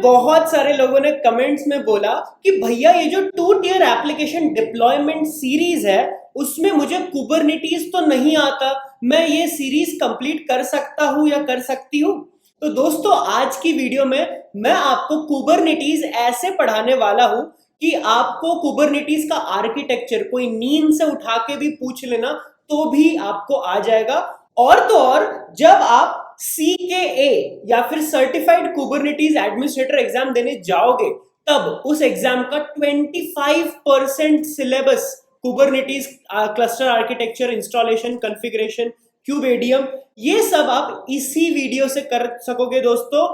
बहुत सारे लोगों ने कमेंट्स में बोला कि भैया ये जो 2 tier एप्लीकेशन डिप्लॉयमेंट सीरीज है उसमें मुझे कुबरनेटिस तो नहीं आता, मैं ये सीरीज कंप्लीट कर सकता हूं या कर सकती हूं? तो दोस्तों आज की वीडियो में मैं आपको कुबरनेटिस ऐसे पढ़ाने वाला हूं कि आपको कुबरनेटिस का आर्किटेक्चर कोई नींद से उठा के भी पूछ लेना तो भी आपको आ जाएगा। और तो और जब आप CKA या फिर सर्टिफाइड कुबरनेटिस एडमिनिस्ट्रेटर एग्जाम देने जाओगे तब उस एग्जाम का 25% syllabus Kubernetes cluster architecture, installation, configuration, kubeadm, ये सब आप इसी वीडियो से कर सकोगे दोस्तों।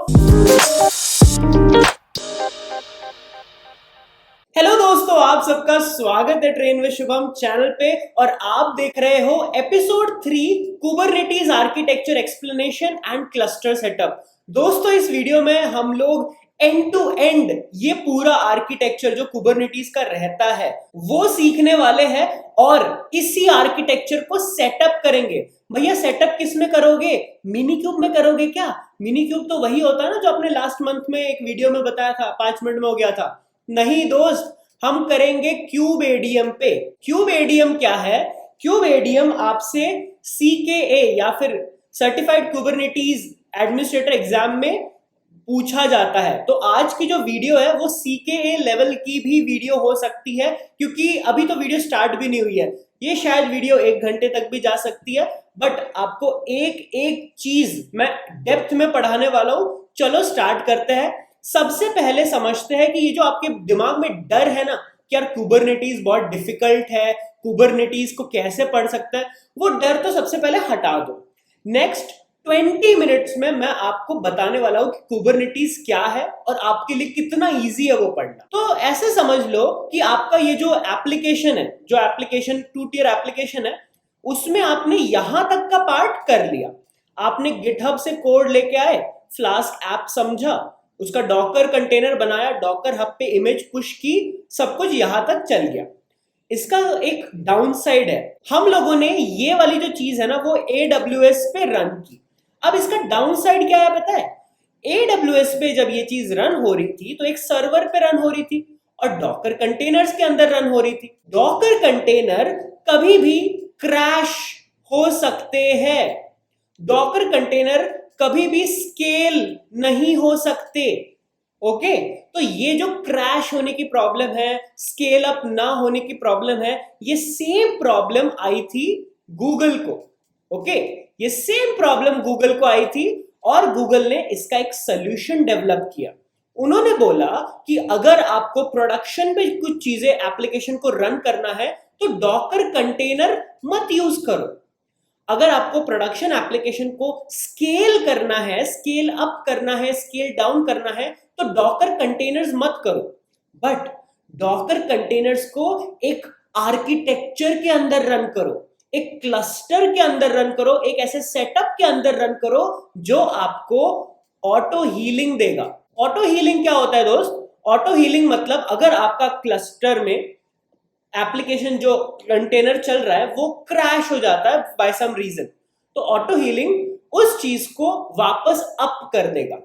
हेलो दोस्तों, आप सबका स्वागत है ट्रेन विद शुभम चैनल पे और आप देख रहे हो episode 3 Kubernetes architecture explanation and cluster setup. दोस्तों इस वीडियो में हम लोग एंड टू एंड ये पूरा आर्किटेक्चर जो कुबरनेटिस का रहता है वो सीखने वाले हैं और इसी आर्किटेक्चर को सेटअप करेंगे। भैया सेटअप किस में करोगे? मिनी क्यूब में करोगे क्या? मिनी क्यूब तो वही होता है ना जो आपने लास्ट मंथ में एक वीडियो में बताया था, 5 मिनट में हो गया था। नहीं दोस्त, हम करेंगे क्यूबेडियम पे। क्यूबेडियम क्या है? क्यूबेडियम आपसे CKA या फिर सर्टिफाइड कुबरनेटिस एडमिनिस्ट्रेटर एग्जाम में पूछा जाता है। तो आज की जो वीडियो है वो CKA लेवल की भी वीडियो हो सकती है क्योंकि अभी तो वीडियो स्टार्ट भी नहीं हुई है। ये शायद वीडियो 1 घंटे तक भी जा सकती है, बट आपको एक एक चीज मैं डेप्थ में पढ़ाने वाला हूं। चलो स्टार्ट करते हैं। सबसे पहले समझते हैं कि ये जो आपके दिमाग में डर है ना कि यार कुबरनेटिस बहुत डिफिकल्ट है, कुबरनेटिस को कैसे पढ़ सकता है, वो डर तो सबसे पहले हटा दो। नेक्स्ट 20 मिनट्स में मैं आपको बताने वाला हूं कि कुबरनेटिस क्या है और आपके लिए कितना इजी है वो पढ़ना। तो ऐसे समझ लो कि आपका ये जो एप्लीकेशन है, जो एप्लीकेशन 2 tier एप्लीकेशन है, उसमें आपने यहां तक का पार्ट कर लिया। आपने गिटहब से कोड लेके आए, फ्लास्क ऐप समझा, उसका डॉकर कंटेनर बनाया, डॉकर हब पे इमेज पुश की, सब कुछ यहां तक चल गया। इसका एक डाउन साइड है, हम लोगों ने ये वाली जो चीज है ना वो AWS पे रन की। अब इसका डाउन साइड क्या है पता है? AWS पे जब ये चीज रन हो रही थी तो एक सर्वर पे रन हो रही थी और डॉकर कंटेनर्स के अंदर रन हो रही थी। डॉकर कंटेनर कभी भी क्रैश हो सकते हैं। डॉकर कंटेनर कभी भी स्केल नहीं हो सकते। ओके, तो ये जो क्रैश होने की प्रॉब्लम है, स्केल अप ना होने की प्रॉब्लम है, ये सेम प्रॉब्लम आई थी गूगल को। ओके, ये सेम प्रॉब्लम गूगल को आई थी और गूगल ने इसका एक सॉल्यूशन डेवलप किया। उन्होंने बोला कि अगर आपको प्रोडक्शन पे कुछ चीजें, एप्लीकेशन को रन करना है तो डॉकर कंटेनर मत यूज करो। अगर आपको प्रोडक्शन एप्लीकेशन को स्केल करना है, स्केल अप करना है, स्केल डाउन करना है तो डॉकर कंटेनर्स मत करो। बट डॉकर कंटेनर्स को एक आर्किटेक्चर के अंदर रन करो, एक क्लस्टर के अंदर रन करो, एक ऐसे सेटअप के अंदर रन करो जो आपको ऑटो हीलिंग देगा। ऑटो हीलिंग क्या होता है दोस्त? ऑटो हीलिंग मतलब अगर आपका क्लस्टर में एप्लीकेशन जो कंटेनर चल रहा है वो क्रैश हो जाता है बाय सम रीजन, तो ऑटो हीलिंग उस चीज को वापस अप कर देगा।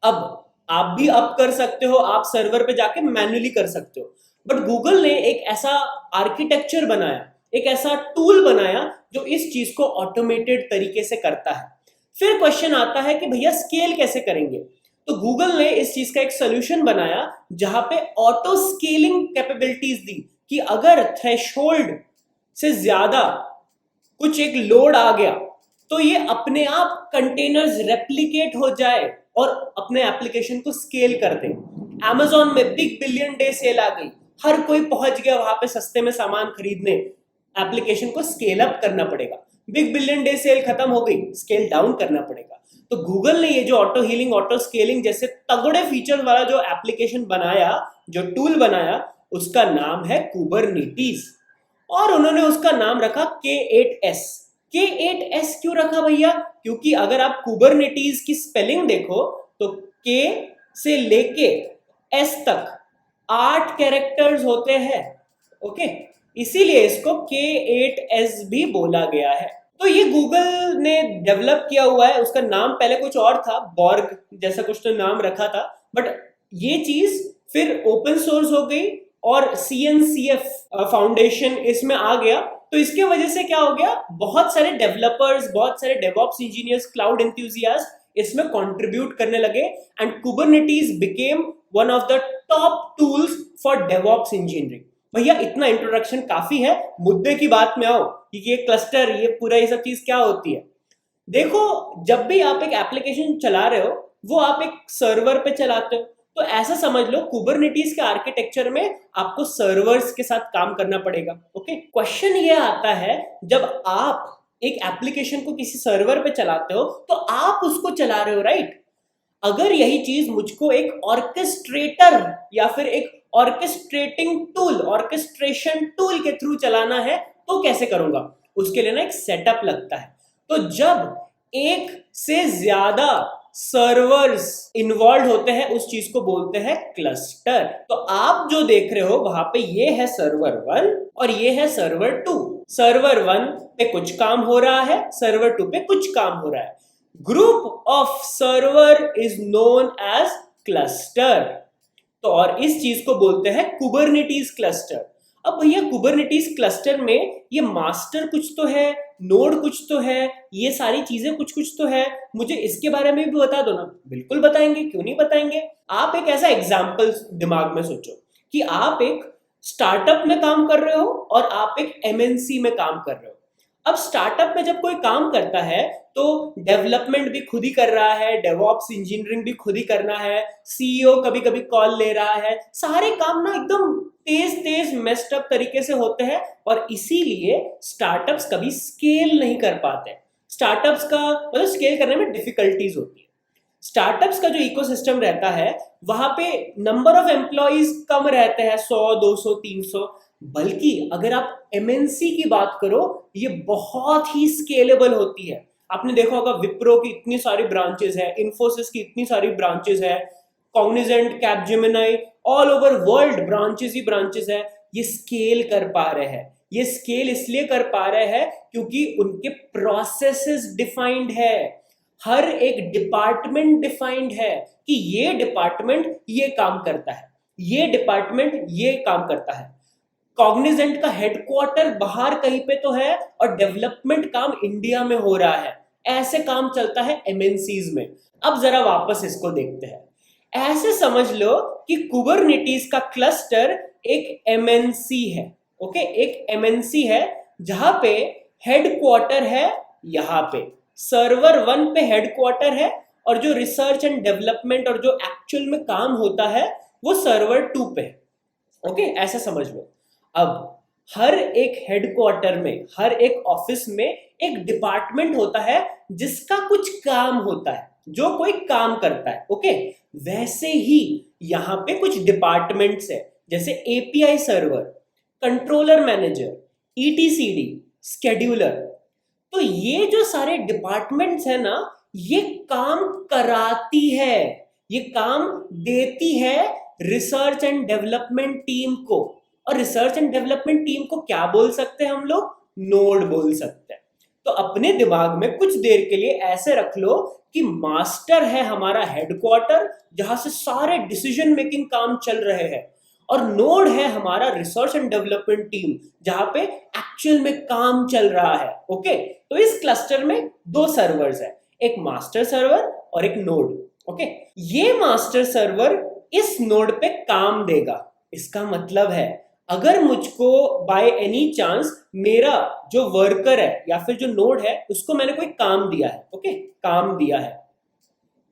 अब आप भी अप कर सकते हो, आप सर्वर पे जाके मैन्युअली कर सकते हो, बट गूगल ने एक ऐसा आर्किटेक्चर बनाया, एक ऐसा टूल बनाया जो इस चीज को ऑटोमेटेड तरीके से करता है। फिर क्वेश्चन आता है कि भैया स्केल कैसे करेंगे? तो गूगल ने इस चीज का एक सोल्यूशन बनाया जहां पे ऑटो स्केलिंग कैपेबिलिटीज दी कि अगर थ्रेशोल्ड से ज्यादा कुछ एक लोड आ गया तो ये अपने आप कंटेनर्स रेप्लिकेट हो जाए और अपने एप्लीकेशन को स्केल कर दे। Amazon में बिग बिलियन डे सेल आ गई, हर कोई पहुंच गया वहां पे सस्ते में सामान खरीदने, एप्लीकेशन को स्केल अप करना पड़ेगा। बिग बिलियन डे सेल खत्म हो गई, स्केल डाउन करना पड़ेगा। तो गूगल ने ये जो ऑटो हीलिंग, ऑटो स्केलिंग जैसे तगड़े फीचर वाला जो एप्लीकेशन बनाया, जो टूल बनाया, उसका नाम है कुबरनेटिस और उन्होंने उसका नाम रखा K8s। K8s क्यों रखा भैया? क्योंकि अगर आप कुबरनेटिस की स्पेलिंग देखो तो K से लेके S तक 8 कैरेक्टर्स होते हैं। ओके, इसीलिए इसको K8s भी बोला गया है। तो ये गूगल ने डेवलप किया हुआ है, उसका नाम पहले कुछ और था, बॉर्ग जैसा कुछ तो नाम रखा था, बट ये चीज फिर ओपन सोर्स हो गई और CNCF फाउंडेशन इसमें आ गया। तो इसके वजह से क्या हो गया, बहुत सारे डेवलपर्स, बहुत सारे डेवऑप्स इंजीनियर्स, क्लाउड एंथुसियास्ट इसमें कंट्रीब्यूट करने लगे and Kubernetes became one of the top tools for DevOps engineering. भैया इतना इंट्रोडक्शन काफी है, मुद्दे की बात में आओ कि ये क्लस्टर, ये पूरा ये सब चीज क्या होती है। देखो, जब भी आप एक एप्लीकेशन चला रहे हो वो आप एक सर्वर पे चलाते हो, तो ऐसा समझ लो कुबरनेटीज के आर्किटेक्चर में आपको सर्वर्स के साथ काम करना पड़ेगा। ओके, क्वेश्चन ये आता है, जब आप एक एप्लीकेशन को किसी सर्वर पे चलाते हो तो आप उसको चला रहे हो, राइट। अगर यही चीज मुझको एक ऑर्केस्ट्रेटर या फिर एक ऑर्केस्ट्रेटिंग टूल, ऑर्केस्ट्रेशन टूल के थ्रू चलाना है तो कैसे करूंगा, उसके लिए ना एक सेटअप लगता है। तो जब एक से ज्यादा सर्वर्स इन्वॉल्व होते हैं उस चीज को बोलते हैं क्लस्टर। तो आप जो देख रहे हो वहां पे ये है सर्वर 1 और ये है सर्वर 2। सर्वर 1 पे कुछ काम हो रहा है, सर्वर 2 पे कुछ काम हो रहा है। Group of server is known as cluster. तो और इस चीज को बोलते हैं कुबरनेटीज क्लस्टर। अब भैया कुबरनेटीज क्लस्टर में ये मास्टर कुछ तो है, नोड कुछ तो है, ये सारी चीजें कुछ कुछ तो है, मुझे इसके बारे में भी बता दो ना। बिल्कुल बताएंगे, क्यों नहीं बताएंगे। आप एक ऐसा एग्जाम्पल दिमाग में सोचो कि आप एक स्टार्टअप में काम कर रहे हो और आप एक MNC में काम कर रहे हो। अब स्टार्टअप में जब कोई काम करता है तो डेवलपमेंट भी खुद ही कर रहा है, डेवऑप्स इंजीनियरिंग भी खुद ही करना है, CEO कभी कभी कॉल ले रहा है, सारे काम ना एकदम तेज तेज मेस्ड अप तरीके से होते हैं और इसीलिए स्टार्टअप्स कभी स्केल नहीं कर पाते। स्टार्टअप्स का मतलब स्केल करने में डिफिकल्टीज होती है। स्टार्टअप्स का जो इकोसिस्टम रहता है वहां पे नंबर ऑफ एम्प्लॉइज कम रहते हैं, 100, 200, 300। बल्कि अगर आप MNC की बात करो, ये बहुत ही स्केलेबल होती है। आपने देखा होगा विप्रो की इतनी सारी ब्रांचेस है, इन्फोसिस की इतनी सारी ब्रांचेस है, Cognizant, Capgemini, all over world branches ही ब्रांचेस है। ये स्केल कर पा रहे हैं। ये स्केल इसलिए कर पा रहे हैं क्योंकि उनके प्रोसेसेस डिफाइंड है, हर एक डिपार्टमेंट डिफाइंड है कि ये डिपार्टमेंट ये काम करता है, ये डिपार्टमेंट ये काम करता है। कॉग्निजेंट का हेडक्वार्टर बाहर कहीं पे तो है और डेवलपमेंट काम इंडिया में हो रहा है। ऐसे काम चलता है MNCs में। अब जरा वापस इसको देखते हैं। ऐसे समझ लो कि कुबरनेटीज का क्लस्टर एक MNC है। ओके, एक MNC है जहां पे हेडक्वार्टर है, यहां पे सर्वर 1 पे हेडक्वार्टर है और जो रिसर्च एंड डेवलपमेंट और जो एक्चुअल में काम होता है वो सर्वर 2 पे है। ओके, ऐसा समझ लो। अब हर एक हेडक्वार्टर में, हर एक ऑफिस में एक डिपार्टमेंट होता है जिसका कुछ काम होता है, जो कोई काम करता है। ओके, वैसे ही यहां पे कुछ डिपार्टमेंट्स है, जैसे API server, controller manager, ETCD, scheduler. तो ये जो सारे डिपार्टमेंट्स है ना, ये काम कराती है, ये काम देती है रिसर्च एंड डेवलपमेंट टीम को। और रिसर्च एंड डेवलपमेंट टीम को क्या बोल सकते हैं हम लोग, नोड बोल सकते हैं। तो अपने दिमाग में कुछ देर के लिए ऐसे रख लो कि मास्टर है हमारा हेडक्वार्टर जहां से सारे डिसीजन मेकिंग काम चल रहे हैं, और नोड है हमारा रिसर्च एंड डेवलपमेंट टीम जहां पे एक्चुअल में काम चल रहा है। ओके, तो इस क्लस्टर में 2 सर्वर्स है, एक मास्टर सर्वर और एक नोड। ओके, ये मास्टर सर्वर इस नोड पे काम देगा। इसका मतलब है अगर मुझको बाय एनी चांस मेरा जो वर्कर है या फिर जो नोड है उसको मैंने कोई काम दिया है, ओके, काम दिया है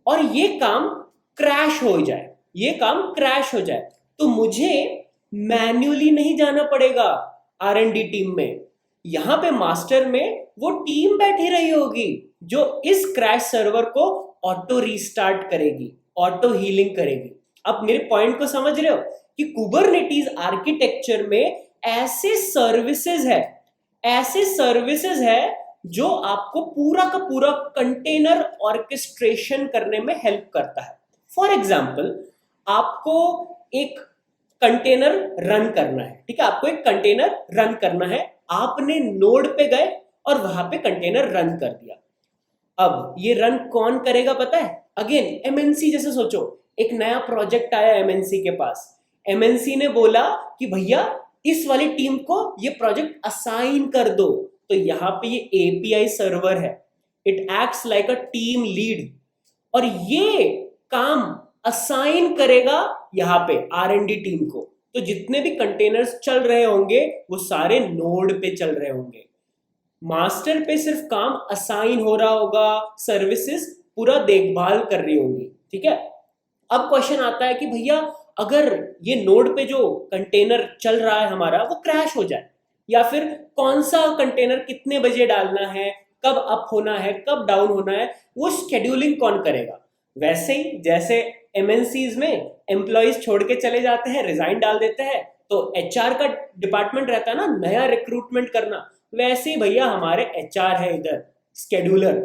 और ये काम क्रैश हो जाए, ये काम क्रैश हो जाए, तो मुझे मैन्युअली नहीं जाना पड़ेगा R&D टीम में। यहां पे मास्टर में वो टीम बैठी रही होगी जो इस क्रैश सर्वर को ऑटो रीस्टार्ट करेगी, ऑटो हीलिंग करेगी। अब मेरे पॉइंट को समझ रहे हो कि कुबरनेटीज आर्किटेक्चर में ऐसे सर्विसेज है जो आपको पूरा का पूरा कंटेनर ऑर्केस्ट्रेशन करने में हेल्प करता है। फॉर एग्जाम्पल, आपको एक कंटेनर रन करना है, ठीक है, आपको एक कंटेनर रन करना है, आपने नोड पे गए और वहां पे कंटेनर रन कर दिया। अब ये रन कौन करेगा पता है? अगेन MNC जैसे सोचो, एक नया प्रोजेक्ट आया एमएनसी के पास, एमएनसी ने बोला कि भैया इस वाली टीम को ये प्रोजेक्ट असाइन कर दो, तो यहाँ पे ये एपीआई सर्वर है, it acts like a team lead और ये काम असाइन करेगा यहाँ पे आर&डी टीम को। तो जितने भी कंटेनर्स चल रहे होंगे वो सारे नोड पे चल रहे होंगे, मास्टर पे सिर्फ काम असाइन हो रहा होगा, सर्विसेज पूरा देखभाल कर रही होंगी। ठीक है, अब क्वेश्चन आता है कि भैया अगर ये नोड पे जो कंटेनर चल रहा है हमारा वो क्रैश हो जाए, या फिर कौन सा कंटेनर कितने बजे डालना है, कब अप होना है, कब डाउन होना है, वो शेड्यूलिंग कौन करेगा? वैसे ही जैसे एमएनसीज में एम्प्लॉइज छोड़ के चले जाते हैं, रिजाइन डाल देते हैं, तो एचआर का डिपार्टमेंट रहता है ना नया रिक्रूटमेंट करना, वैसे ही भैया हमारे एचआर है इधर स्केड्यूलर।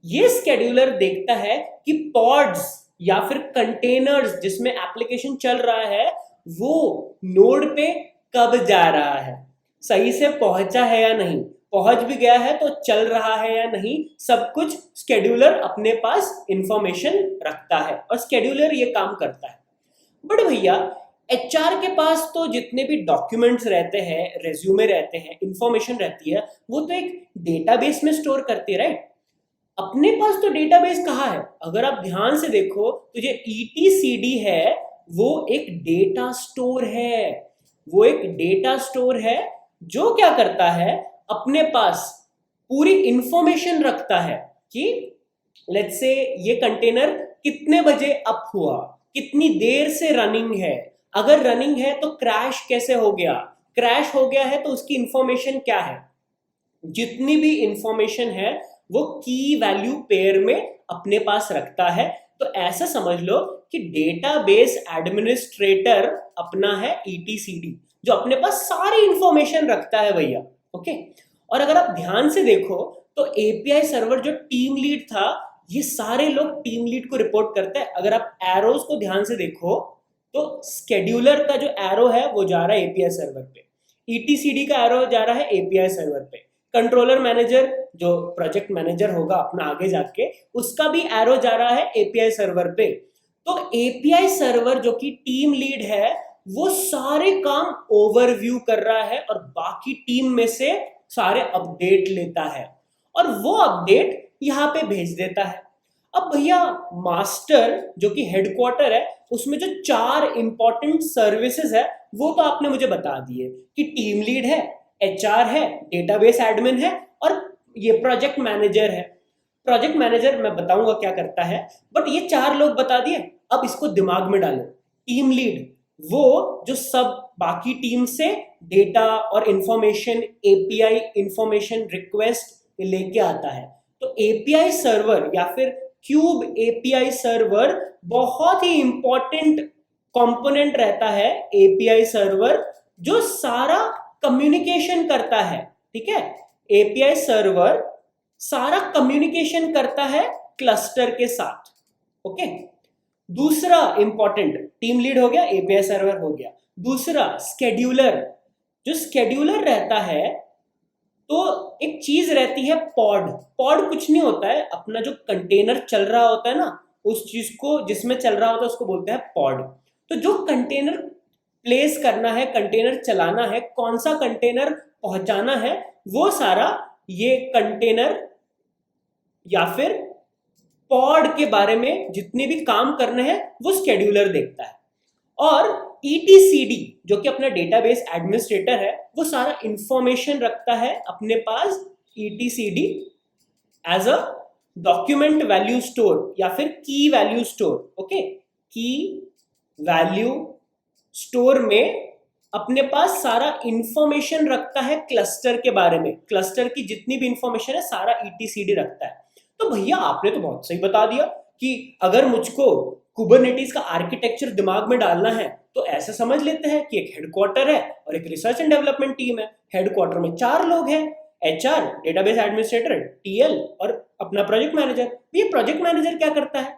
ये स्केड्यूलर देखता है कि पॉड्स या फिर कंटेनर्स जिसमें एप्लीकेशन चल रहा है वो नोड पे कब जा रहा है, सही से पहुंचा है या नहीं, पहुंच भी गया है तो चल रहा है या नहीं, सब कुछ स्केड्यूलर अपने पास इंफॉर्मेशन रखता है और स्केड्यूलर ये काम करता है। बट भैया एचआर के पास तो जितने भी डॉक्यूमेंट्स रहते हैं, रेज्यूमे रहते हैं, इंफॉर्मेशन रहती है, वो तो एक डेटाबेस में स्टोर करती है, राइट? अपने पास तो डेटाबेस कहाँ है? अगर आप ध्यान से देखो तो ये ईटीसीडी है, वो एक डेटा स्टोर है, वो एक डेटा स्टोर है जो क्या करता है, अपने पास पूरी इंफॉर्मेशन रखता है कि लेट्स से ये कंटेनर कितने बजे अप हुआ, कितनी देर से रनिंग है, अगर रनिंग है तो क्रैश कैसे हो गया, क्रैश हो गया है तो उसकी इंफॉर्मेशन क्या है, जितनी भी इंफॉर्मेशन है वो की वैल्यू पेयर में अपने पास रखता है। तो ऐसा समझ लो कि डेटाबेस एडमिनिस्ट्रेटर अपना है ईटीसीडी, जो अपने पास सारी इंफॉर्मेशन रखता है भैया। ओके, और अगर आप ध्यान से देखो तो एपीआई सर्वर जो टीम लीड था, ये सारे लोग टीम लीड को रिपोर्ट करते हैं। अगर आप एरोज को ध्यान से देखो तो स्केड्यूलर का जो एरो है वो जा रहा है एपीआई सर्वर पे, ईटीसीडी का एरो जा रहा है एपीआई सर्वर पे, कंट्रोलर मैनेजर जो प्रोजेक्ट मैनेजर होगा अपना आगे जाके, उसका भी एरो जा रहा है एपीआई सर्वर पे। तो एपीआई सर्वर जो कि टीम लीड है वो सारे काम ओवरव्यू कर रहा है और बाकी टीम में से सारे अपडेट लेता है और वो अपडेट यहाँ पे भेज देता है। अब भैया मास्टर जो कि हेडक्वार्टर है, उसमें जो 4 इंपॉर्टेंट सर्विसेज है वो तो आपने मुझे बता दिए कि टीम लीड है, एचआर है, डेटाबेस एडमिन है और ये प्रोजेक्ट मैनेजर है। प्रोजेक्ट मैनेजर मैं बताऊंगा क्या करता है, बट ये 4 लोग बता दिए। अब इसको दिमाग में डालो, टीम लीड वो जो सब बाकी टीम से डेटा और इंफॉर्मेशन, एपीआई इंफॉर्मेशन रिक्वेस्ट लेके आता है। तो एपीआई सर्वर या फिर क्यूब एपीआई सर्वर बहुत ही इंपॉर्टेंट कंपोनेंट रहता है, एपीआई सर्वर जो सारा कम्युनिकेशन करता है। ठीक है, एपीआई सर्वर सारा कम्युनिकेशन करता है क्लस्टर के साथ। ओके, दूसरा इंपॉर्टेंट, टीम लीड हो गया, एपीआई सर्वर हो गया। दूसरा स्केड्यूलर, जो स्केड्यूलर रहता है तो एक चीज रहती है पॉड। पॉड कुछ नहीं होता है, अपना जो कंटेनर चल रहा होता है ना, उस चीज को जिसमें चल रहा होता है उसको बोलते हैं पॉड। तो जो कंटेनर प्लेस करना है, कंटेनर चलाना है, कौन सा कंटेनर पहुंचाना है, वो सारा ये कंटेनर या फिर पॉड के बारे में जितने भी काम करने हैं वो स्केड्यूलर देखता है। और ईटीसीडी जो कि अपना डेटाबेस एडमिनिस्ट्रेटर है, वो सारा इंफॉर्मेशन रखता है अपने पास etcd as a document value store या फिर key value store. Okay, key value store में अपने पास सारा इंफॉर्मेशन रखता है क्लस्टर के बारे में, क्लस्टर की जितनी भी इंफॉर्मेशन है सारा ईटीसीडी रखता है। तो भैया आपने तो बहुत सही बता दिया कि अगर मुझको कुबरनेटिस का आर्किटेक्चर दिमाग में डालना है तो ऐसे समझ लेते हैं कि एक हेडक्वार्टर है और एक रिसर्च एंड डेवलपमेंट टीम है। हेडक्वार्टर में 4 लोग हैं, एचआर, डेटाबेस एडमिनिस्ट्रेटर, टीएल और अपना प्रोजेक्ट मैनेजर। ये प्रोजेक्ट मैनेजर क्या करता है?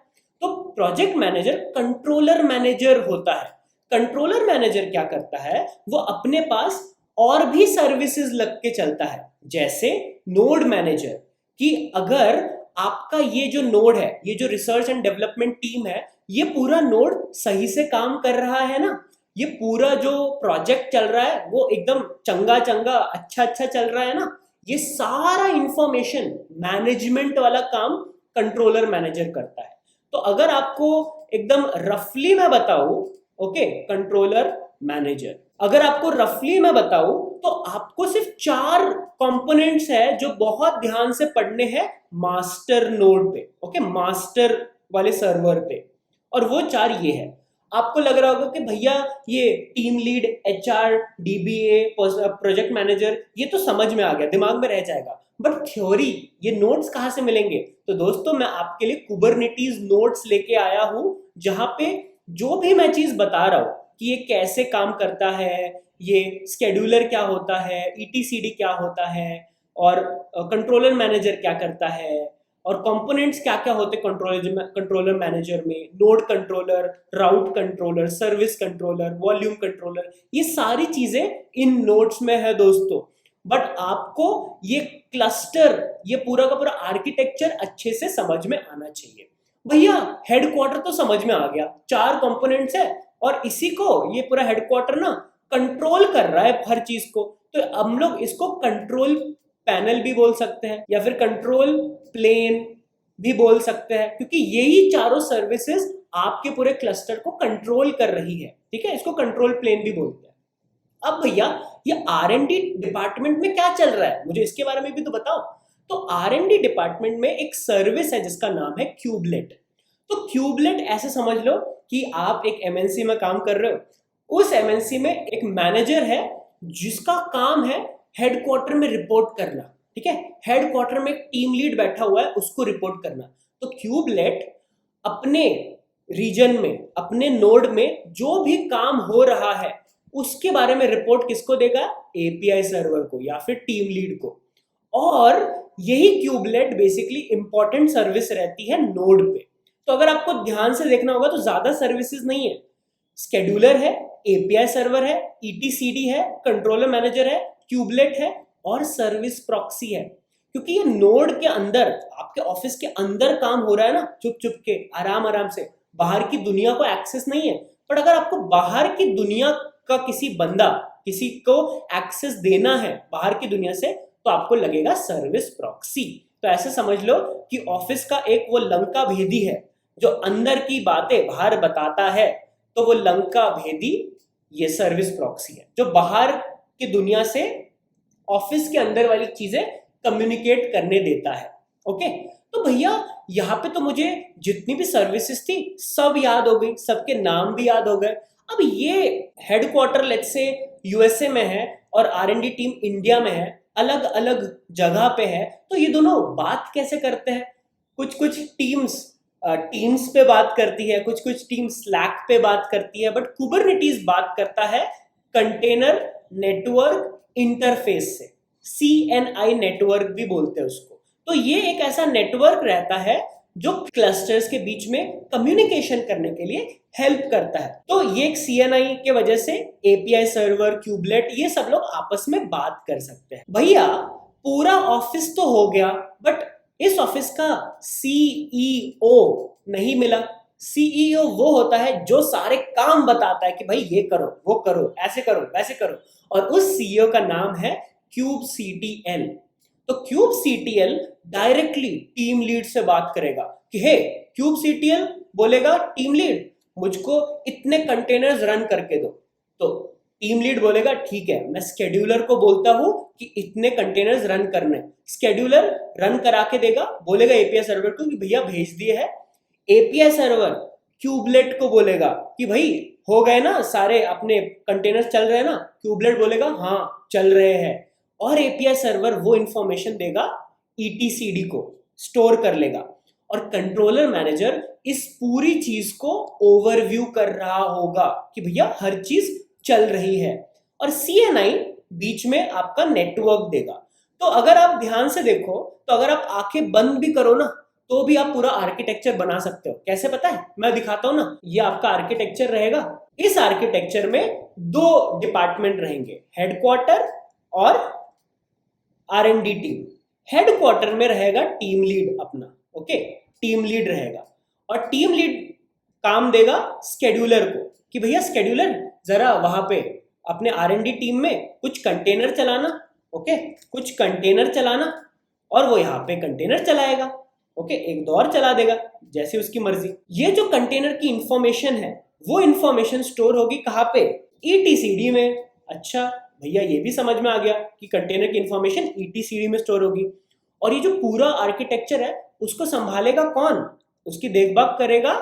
तो प्रोजेक्ट मैनेजर कंट्रोलर मैनेजर होता है। कंट्रोलर मैनेजर क्या करता है, वो अपने पास और भी सर्विसेज लग के चलता है, जैसे नोड मैनेजर, कि अगर आपका ये जो नोड है, ये जो रिसर्च एंड डेवलपमेंट टीम है, ये पूरा नोड सही से काम कर रहा है ना, ये पूरा जो प्रोजेक्ट चल रहा है वो एकदम चंगा चंगा अच्छा अच्छा चल रहा है ना, ये सारा इंफॉर्मेशन मैनेजमेंट वाला काम कंट्रोलर मैनेजर करता है। तो अगर आपको एकदम रफली मैं बताऊं, ओके, कंट्रोलर मैनेजर, अगर आपको रफली मैं बताऊं तो आपको सिर्फ 4 कंपोनेंट्स है जो बहुत ध्यान से पढ़ने हैं मास्टर नोड पे, ओके, मास्टर वाले सर्वर पे। और वो 4 ये है। आपको लग रहा होगा कि भैया ये team lead, HR, dBA, project manager, ये तो समझ में आ गया, दिमाग में रह जाएगा, बट थ्योरी, ये नोट्स कहाँ से मिलेंगे? तो दोस्तों मैं आपके लिए कुबरनेटीज नोट्स लेके आया हूं, जहां पे जो भी मैं चीज बता रहा हूं कि ये कैसे काम करता है, ये स्केड्यूलर क्या होता है, ईटीसीडी क्या होता है, और कंट्रोलर मैनेजर क्या करता है, और कंपोनेंट्स क्या क्या होते कंट्रोलर मैनेजर में, node controller, route controller, service controller, volume controller, ये सारी चीजें इन नोट्स में है दोस्तों। बट आपको ये क्लस्टर, ये पूरा का पूरा आर्किटेक्चर अच्छे से समझ में आना चाहिए। भैया हेडक्वार्टर तो समझ में आ गया, 4 कंपोनेंट्स है और इसी को ये पूरा हेडक्वार्टर ना कंट्रोल कर रहा है हर चीज को। तो हम लोग इसको कंट्रोल पैनल भी बोल सकते हैं या फिर कंट्रोल प्लेन भी बोल सकते हैं, क्योंकि यही चारों सर्विसेज आपके पूरे क्लस्टर को कंट्रोल कर रही है। ठीक है, इसको कंट्रोल प्लेन भी बोलते हैं। अब भैया ये आर-एन-डी डिपार्टमेंट में क्या चल रहा है, मुझे इसके बारे में भी तो बताओ। तो आर-एन-डी डिपार्टमेंट में एक सर्विस है जिसका नाम है क्यूबलेट। तो क्यूबलेट ऐसे समझ लो कि आप एक एमएनसी में काम कर रहे हो, उस एमएनसी में एक मैनेजर है जिसका काम है हेडक्वार्टर में रिपोर्ट करना। ठीक है, हेडक्वार्टर में एक टीम लीड बैठा हुआ है, उसको रिपोर्ट करना। तो क्यूबलेट अपने रीजन में, अपने नोड में जो भी काम हो रहा है उसके बारे में रिपोर्ट किसको देगा? एपीआई सर्वर को या फिर टीम लीड को। और यही क्यूबलेट बेसिकली इंपॉर्टेंट सर्विस रहती है नोड पे। तो अगर आपको ध्यान से देखना होगा तो ज्यादा सर्विसेज नहीं है, स्केड्यूलर है, एपीआई सर्वर है, ईटीसीडी है, कंट्रोलर मैनेजर है, क्यूबलेट है और सर्विस प्रॉक्सी है। क्योंकि ये नोड के अंदर, आपके ऑफिस के अंदर काम हो रहा है ना, चुप चुप के, आराम आराम से, बाहर की दुनिया को एक्सेस नहीं है। पर अगर आपको बाहर की दुनिया का किसी बंदा, किसी को एक्सेस देना है बाहर की दुनिया से, तो आपको लगेगा सर्विस प्रॉक्सी। तो ऐसे समझ लो कि ऑफिस का एक वो लंका भेदी है जो अंदर की बातें बाहर बताता है, तो वो लंका भेदी ये सर्विस प्रॉक्सी है जो बाहर की दुनिया से ऑफिस के अंदर वाली चीजें कम्युनिकेट करने देता है। ओके, तो भैया यहाँ पे तो मुझे जितनी भी सर्विसेज थी सब याद हो गई, सबके नाम भी याद हो गए। अब ये हेडक्वार्टर लेट्स से यूएसए में है और आर-एन-डी टीम इंडिया में है, अलग अलग जगह पे है, तो ये दोनों बात कैसे करते हैं? कुछ कुछ टीम्स पे बात करती है, कुछ कुछ टीम स्लैक पे बात करती है, बट कुबरनेटीज बात करता है कंटेनर नेटवर्क इंटरफेस से, CNI नेटवर्क भी बोलते हैं उसको। तो ये एक ऐसा नेटवर्क रहता है जो क्लस्टर्स के बीच में कम्युनिकेशन करने के लिए हेल्प करता है। तो ये एक CNI के वजह से एपीआई सर्वर, क्यूबलेट, ये सब लोग आपस में बात कर सकते हैं। भैया पूरा ऑफिस तो हो गया, बट इस ऑफिस का CEO नहीं मिला। CEO वो होता है जो सारे काम बताता है कि भाई ये करो, वो करो, ऐसे करो, वैसे करो, और उस CEO का नाम है क्यूबसीटीएल। तो क्यूबसीटीएल डायरेक्टली टीम लीड से बात करेगा कि हे क्यूबसीटीएल बोलेगा टीम लीड मुझको इतने कंटेनर्स रन करके दो, तो टीम लीड बोलेगा ठीक है, मैं स्केड्यूलर को बोलता हूं कि इतने कंटेनर्स रन करने, स्केड्यूलर रन करा के देगा, बोलेगा एपीआई सर्वर को कि भैया भेज दिए है। एपीआई सर्वर क्यूबलेट को बोलेगा कि भाई हो गए ना सारे, अपने कंटेनर्स चल रहे हैं ना, क्यूबलेट बोलेगा हाँ चल रहे हैं, और एपीआई सर्वर वो इंफॉर्मेशन देगा, ईटीसीडी को स्टोर कर लेगा, और कंट्रोलर मैनेजर इस पूरी चीज को ओवरव्यू कर रहा होगा कि भैया हर चीज चल रही है, और CNI बीच में आपका नेटवर्क देगा। तो अगर आप ध्यान से देखो, तो अगर आप आंखें बंद भी करो ना तो भी आप पूरा आर्किटेक्चर बना सकते हो। कैसे पता है? मैं दिखाता हूं ना, ये आपका आर्किटेक्चर रहेगा। इस आर्किटेक्चर में 2 डिपार्टमेंट रहेंगे, हेडक्वार्टर और R&D टीम। हेडक्वार्टर में रहेगा टीम लीड अपना, ओके, टीम लीड रहेगा, और टीम लीड काम देगा स्केड्यूलर को कि भैया स्केड्यूलर जरा वहां पे अपने R&D टीम में कुछ कंटेनर चलाना, ओके, कुछ कंटेनर चलाना, और वो यहाँ पे कंटेनर चलाएगा, ओके, एक दो और चला देगा जैसे उसकी मर्जी। ये जो कंटेनर की इंफॉर्मेशन है वो इंफॉर्मेशन स्टोर होगी कहाँ पे, ETCD में। अच्छा भैया ये भी समझ में आ गया कि कंटेनर की इंफॉर्मेशन ETCD में स्टोर होगी। और ये जो पूरा आर्किटेक्चर है उसको संभालेगा कौन, उसकी देखभाल करेगा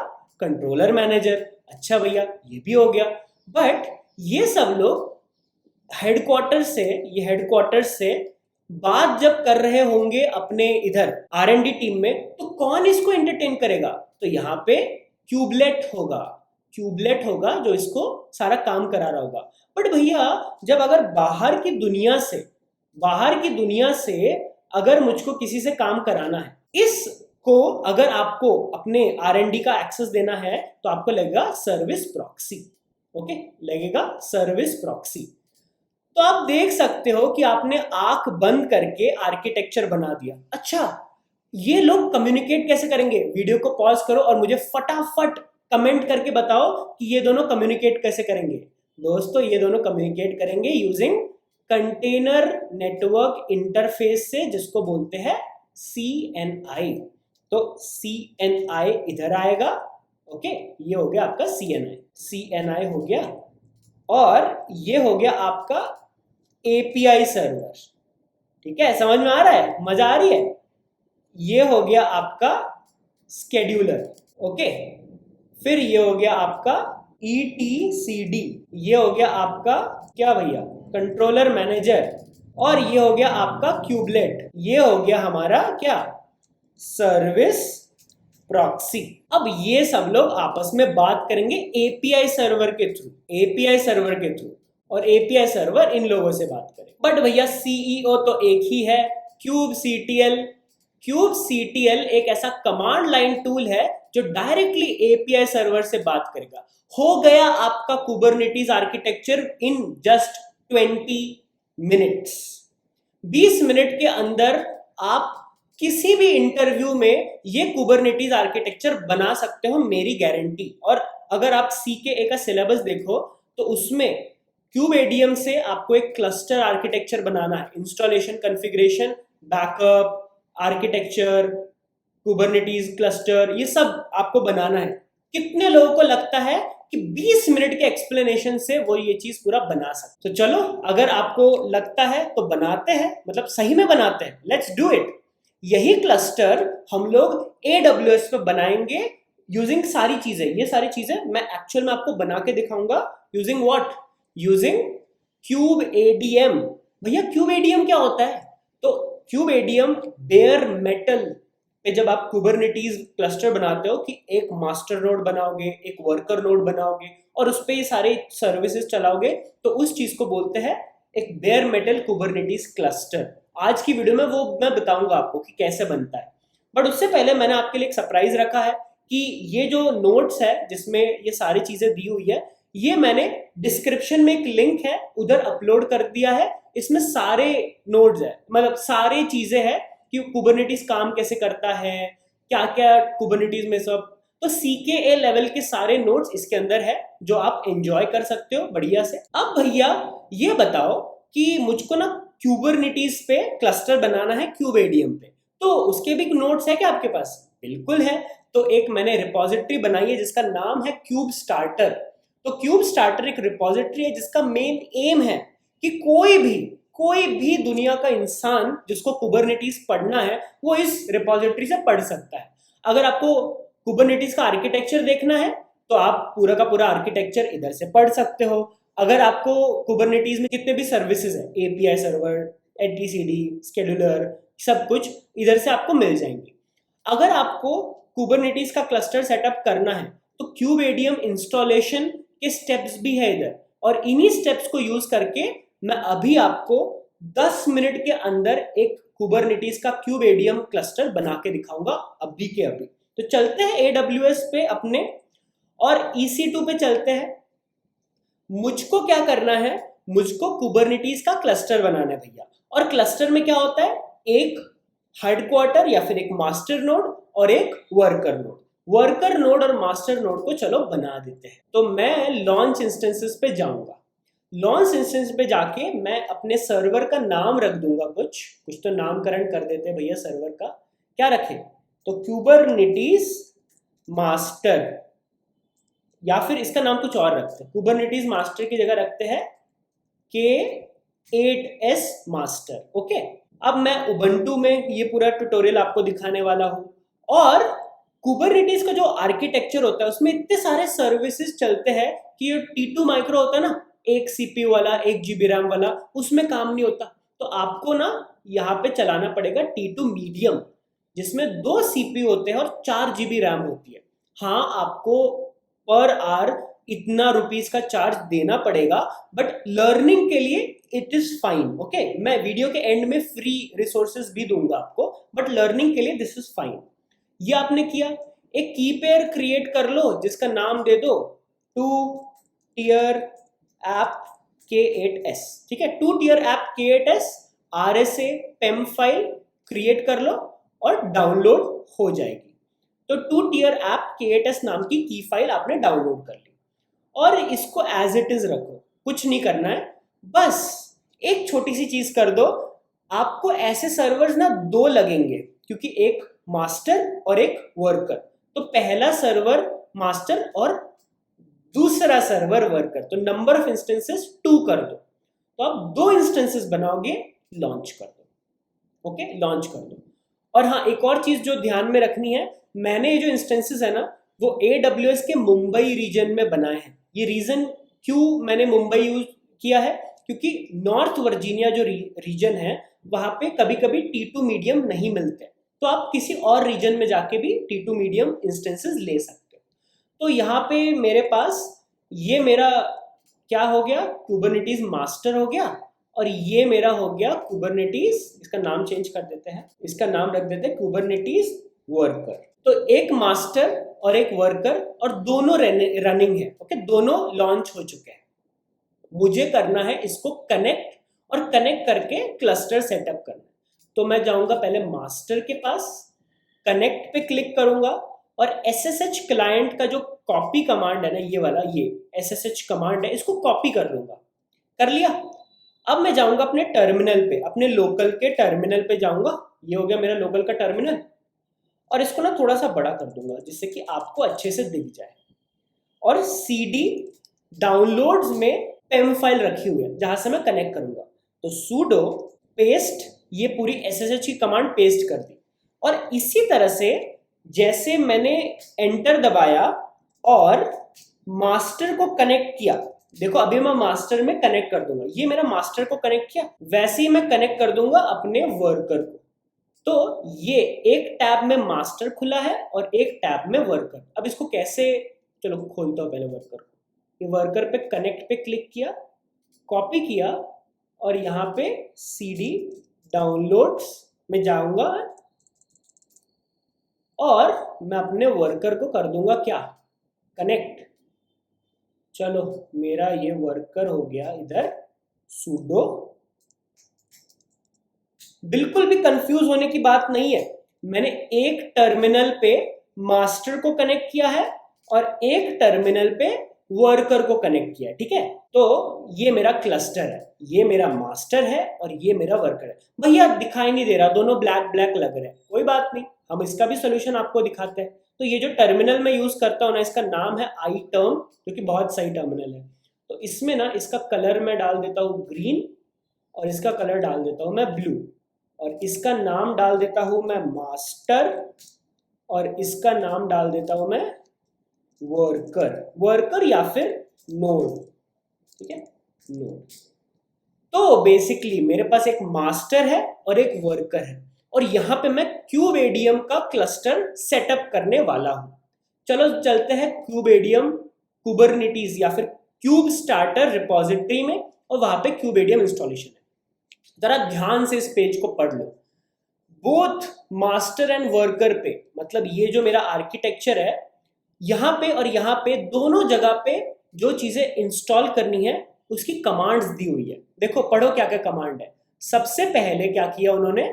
कंट्रोलर मैनेजर। अच्छा भैया ये भी हो गया। बट ये सब लोग हेडक्वार्टर से बात जब कर रहे होंगे अपने इधर R&D टीम में, तो कौन इसको एंटरटेन करेगा? तो यहाँ पे क्यूबलेट होगा जो इसको सारा काम करा रहा होगा। बट भैया जब अगर बाहर की दुनिया से अगर मुझको किसी से काम कराना है, इसको अगर आपको अपने R&D का एक्सेस देना है तो आपको लगेगा सर्विस प्रॉक्सी, ओके, लगेगा सर्विस प्रॉक्सी। तो आप देख सकते हो कि आपने आंख बंद करके आर्किटेक्चर बना दिया। अच्छा ये लोग कम्युनिकेट कैसे करेंगे? वीडियो को पॉज करो और मुझे फटाफट कमेंट करके बताओ कि ये दोनों कम्युनिकेट कैसे करेंगे। दोस्तों ये दोनों कम्युनिकेट करेंगे यूजिंग कंटेनर नेटवर्क इंटरफेस से, जिसको बोलते हैं CNI। तो CNI इधर आएगा, ओके, ये हो गया आपका CNI हो गया, और ये हो गया आपका API सर्वर। ठीक है, समझ में आ रहा है, मजा आ रही है? ये हो गया आपका स्केड्यूलर, ओके, फिर ये हो गया आपका ETCD, ये हो गया आपका क्या भैया, कंट्रोलर मैनेजर, और ये हो गया आपका क्यूबलेट, ये हो गया हमारा क्या, सर्विस प्रॉक्सी। अब ये सब लोग आपस में बात करेंगे API सर्वर के थ्रू, और API सर्वर इन लोगों से बात करें। बट भैया CEO तो एक ही है, kubectl एक ऐसा कमांड लाइन टूल है जो डायरेक्टली API सर्वर से बात करेगा। हो गया आपका Kubernetes architecture in just 20 minutes. 20 minute के अंदर आप किसी भी इंटरव्यू में ये कुबरनेटीज आर्किटेक्चर बना सकते हो, मेरी गारंटी। और अगर आप CKA का सिलेबस देखो तो उसमें क्यूबेडियम से आपको एक क्लस्टर आर्किटेक्चर बनाना है, installation, configuration, backup, architecture, Kubernetes cluster, ये सब आपको बनाना है। कितने लोगों को लगता है कि 20 मिनट के एक्सप्लेनेशन से वो ये चीज पूरा बना सकते? तो चलो, अगर आपको लगता है तो बनाते हैं, मतलब सही में बनाते हैं, लेट्स डू इट। यही क्लस्टर हम लोग AWS पे बनाएंगे यूजिंग सारी चीजें। ये सारी चीजें मैं एक्चुअल में आपको बना के दिखाऊंगा यूजिंग व्हाट, यूजिंग क्यूबेडियम। भैया क्यूबेडियम क्या होता है? तो क्यूबेडियम बेयर मेटल पे जब आप कुबरनेटीज क्लस्टर बनाते हो कि एक मास्टर नोड बनाओगे, एक वर्कर नोड बनाओगे और उस पे ये सारे सर्विसेज चलाओगे, तो उस चीज को बोलते हैं एक बेयर मेटल कुबरनेटीज क्लस्टर। आज की वीडियो में वो मैं बताऊंगा आपको कि कैसे बनता है। बट उससे पहले मैंने आपके लिए एक सरप्राइज रखा है कि ये जो नोट्स है जिसमें ये सारी चीजें दी हुई है, ये मैंने डिस्क्रिप्शन में एक लिंक है उधर अपलोड कर दिया है। इसमें सारे नोट्स है, मतलब सारी चीजें हैं कि कुबरनेटीज काम कैसे करता है, क्या क्या कुबरनेटीज में सब। तो CKA लेवल के सारे नोट्स इसके अंदर है जो आप एंजॉय कर सकते हो बढ़िया से। अब भैया ये बताओ कि मुझको ना कुबरनेटीज पे क्लस्टर बनाना है क्यूबेडियम पे, तो उसके भी नोट्स है क्या आपके पास? बिल्कुल है। तो एक मैंने रिपोजिटरी बनाई है जिसका नाम है क्यूब स्टार्टर। तो क्यूब स्टार्टर एक रिपोजिटरी है जिसका मेन एम है कि कोई भी दुनिया का इंसान जिसको कुबरनेटीज पढ़ना है वो इस रिपोजिटरी से पढ़ सकता है। अगर आपको कुबरनेटीज का आर्किटेक्चर देखना है तो आप पूरा का पूरा आर्किटेक्चर इधर से पढ़ सकते हो। अगर आपको कुबरनेटीज में जितने भी सर्विसेज है, API सर्वर, etcd, स्केड्यूलर, सब कुछ इधर से आपको मिल जाएंगे। अगर आपको कुबरनेटीज का क्लस्टर सेटअप करना है तो क्यूबेडियम इंस्टॉलेशन के स्टेप्स भी है इधर, और इन्हीं स्टेप्स को यूज करके मैं अभी आपको 10 मिनट के अंदर एक कुबरनेटीज का क्यूबेडियम क्लस्टर बना के दिखाऊंगा अभी के अभी। तो चलते हैं AWS पे अपने और EC2 पे चलते हैं। मुझको क्या करना है, मुझको कुबरनेटीज का क्लस्टर बनाना है भैया। और क्लस्टर में क्या होता है, एक हेडक्वार्टर या फिर एक मास्टर नोड और एक वर्कर नोड। वर्कर नोड और मास्टर नोड को चलो बना देते हैं। तो मैं लॉन्च इंस्टेंसेस पे जाऊंगा। लॉन्च इंस्टेंस पे जाके मैं अपने सर्वर का नाम रख दूंगा, कुछ तो नामकरण कर देते हैं भैया सर्वर का। क्या रखें? तो कुबरनेटिस मास्टर, या फिर इसका नाम कुछ और रखते हैं। कुबरनेटिस मास्टर की जगह रखते हैं K8s मास्टर। ओके, अब मैं उबंटू में ये पूरा ट्यूटोरियल आपको दिखाने वाला हूँ। और कुबरनेटिस का जो आर्किटेक्चर होता है उसमें इतने सारे सर्विसेज चलते हैं कि ये T2 माइक्रो होता है ना, एक CPU वाला, 1 GB रैम वाला, उसमें काम नहीं होता। तो आपको ना यहाँ पे चलाना पड़ेगा T2 मीडियम, जिसमें 2 CPU होते हैं और 4 GB रैम होती है। हाँ, आपको पर आवर इतना रुपीस का चार्ज देना पड़ेगा, बट लर्निंग के लिए इट इज फाइन। ओके, मैं वीडियो के एंड में फ्री रिसोर्सेज भी दूंगा आपको, बट लर्निंग के लिए दिस इज फाइन। ये आपने किया। एक की पेयर क्रिएट कर लो जिसका नाम दे दो 2 tier app K8s। ठीक है, 2 tier app K8s RSA PEM file create कर लो और डाउनलोड हो जाएगी। तो 2 tier app K8s नाम की फाइल आपने डाउनलोड कर ली और इसको एज इट इज रखो, कुछ नहीं करना है। बस एक छोटी सी चीज कर दो, आपको ऐसे सर्वर्स ना 2 लगेंगे, क्योंकि एक मास्टर और एक वर्कर। तो पहला सर्वर मास्टर और दूसरा सर्वर वर्कर, तो नंबर ऑफ इंस्टेंसेस 2 कर दो। तो आप 2 इंस्टेंसेस बनाओगे, लॉन्च कर दो। ओके, लॉन्च कर दो। और हाँ, एक और चीज जो ध्यान में रखनी है, मैंने ये जो इंस्टेंसेस है ना वो AWS के मुंबई रीजन में बनाए हैं। ये रीजन क्यों मैंने मुंबई यूज किया है, क्योंकि नॉर्थ वर्जीनिया जो रीजन है वहां पे कभी कभी T2 मीडियम नहीं मिलते, तो आप किसी और रीजन में जाके भी T2 मीडियम इंस्टेंसेस ले सकते हो। तो यहाँ पे मेरे पास ये मेरा क्या हो गया, कुबरनेटिस मास्टर हो गया, और ये मेरा हो गया कुबरनेटिस, इसका नाम चेंज कर देते हैं, इसका नाम रख देते हैं कुबरनेटिस वर्कर। तो एक मास्टर और एक वर्कर और दोनों रनिंग है। ओके, दोनों लॉन्च हो चुके हैं। मुझे करना है इसको कनेक्ट, और कनेक्ट करके क्लस्टर सेटअप करना है। तो मैं जाऊंगा पहले मास्टर के पास, कनेक्ट पे क्लिक करूंगा और SSH क्लाइंट का जो कॉपी कमांड है ना, ये वाला, ये SSH कमांड है, इसको कॉपी कर लूंगा। कर लिया। अब मैं जाऊंगा अपने टर्मिनल पे, अपने लोकल के टर्मिनल पे जाऊंगा। ये हो गया मेरा लोकल का टर्मिनल, और इसको ना थोड़ा सा बड़ा कर दूंगा जिससे कि आपको अच्छे से दिख जाए। और CD डाउनलोड्स में PEM फाइल रखी हुई है जहां से मैं कनेक्ट करूंगा। तो sudo पेस्ट, ये पूरी SSH की कमांड पेस्ट कर दी। और इसी तरह से जैसे मैंने एंटर दबाया और मास्टर को कनेक्ट किया, देखो अभी मैं मास्टर में कनेक्ट कर दूंगा, ये मेरा मास्टर को कनेक्ट किया, वैसे ही मैं कनेक्ट कर दूंगा अपने वर्कर को। तो ये एक टैब में मास्टर खुला है और एक टैब में वर्कर। अब इसको कैसे, चलो खोलता हूं पहले वर्कर को। ये वर्कर पे कनेक्ट पे क्लिक किया, कॉपी किया, और यहाँ पे CD डाउनलोड्स में जाऊंगा और मैं अपने वर्कर को कर दूंगा क्या, कनेक्ट। चलो मेरा ये वर्कर हो गया इधर sudo। बिल्कुल भी कंफ्यूज होने की बात नहीं है, मैंने एक टर्मिनल पे मास्टर को कनेक्ट किया है और एक टर्मिनल पे वर्कर को कनेक्ट किया है। ठीक है, तो ये मेरा क्लस्टर है, ये मेरा मास्टर है और ये मेरा वर्कर है। भैया दिखाई नहीं दे रहा, दोनों ब्लैक ब्लैक लग रहे हैं, कोई बात नहीं, हम इसका भी सोल्यूशन आपको दिखाते हैं। तो ये जो टर्मिनल में यूज करता हूँ ना, इसका नाम है iTerm, जो कि बहुत सही टर्मिनल है। तो इसमें ना इसका कलर मैं डाल देता हूँ ग्रीन, और इसका कलर डाल देता हूँ मैं ब्लू, और इसका नाम डाल देता हूँ मैं मास्टर, और इसका नाम डाल देता हूँ मैं वर्कर या फिर नोड। ठीक है, नोड। तो बेसिकली मेरे पास एक मास्टर है और एक वर्कर है, और यहां पे मैं क्यूबेडियम का क्लस्टर सेटअप करने वाला हूं। चलो चलते हैं क्यूबेडियम कुबरनेटिस या फिर क्यूब स्टार्टर रिपोजिटरी में, और वहां पे क्यूबेडियम इंस्टॉलेशन है। जरा ध्यान से इस पेज को पढ़ लो। बोथ मास्टर एंड वर्कर पे, मतलब ये जो मेरा आर्किटेक्चर है, यहाँ पे और यहाँ पे दोनों जगह पे जो चीजें इंस्टॉल करनी है उसकी कमांड्स दी हुई है। देखो पढ़ो क्या क्या कमांड है। सबसे पहले क्या किया उन्होंने,